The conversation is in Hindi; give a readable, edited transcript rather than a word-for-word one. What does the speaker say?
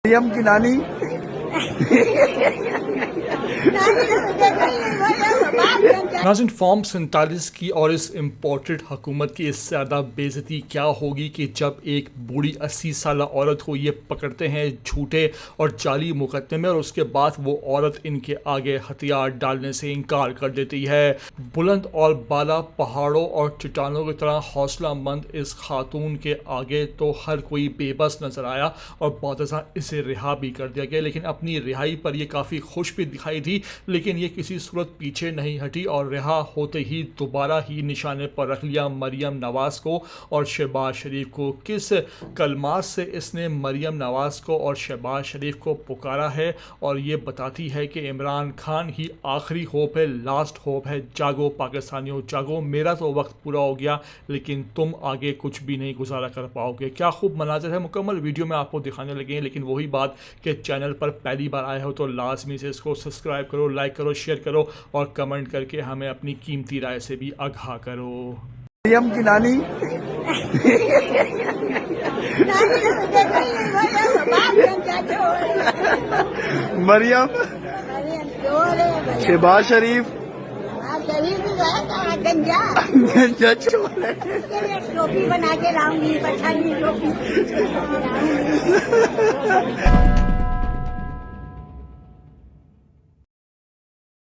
मरियम की नानी नाज़रीन, फॉर्म 47 की और इस इम्पोर्टेड हुकूमत की इससे ज़्यादा बेइज्जती क्या होगी कि जब एक बूढ़ी 80 साल औरत को ये पकड़ते हैं झूठे और जाली मुकदमे में और उसके बाद वो औरत इनके आगे हथियार डालने से इनकार कर देती है। बुलंद और बाला पहाड़ों और चट्टानों की तरह हौसलामंद इस खातून के आगे तो हर कोई बेबस नजर आया और बादशाह इसे रिहा भी कर दिया गया। लेकिन अपनी रिहाई पर यह काफ़ी खुश भी दिखाई दी, लेकिन ये किसी सूरत पीछे नहीं हटी और रिहा होते ही दोबारा ही निशाने पर रख लिया मरियम नवाज़ को और शहबाज शरीफ को। किस कलमात से इसने मरियम नवाज़ को और शहबाज शरीफ को पुकारा है और ये बताती है कि इमरान खान ही आखिरी होप है, लास्ट होप है। जागो पाकिस्तानियों जागो, मेरा तो वक्त पूरा हो गया लेकिन तुम आगे कुछ भी नहीं गुजारा कर पाओगे। क्या खूब मनाजर है, मुकम्मल वीडियो में आपको दिखाने लगे हैं। लेकिन वही बात कि चैनल पर पहली बार आए हो तो लाजमी से इसको सब्सक्राइब करो, लाइक करो, शेयर करो और कमेंट करके हमें अपनी कीमती राय से भी आगाह करो। मरियम की नानी मरियम, शहबाज शरीफ गंजा टोपी बना के लाऊंगी, पठानी टोपी।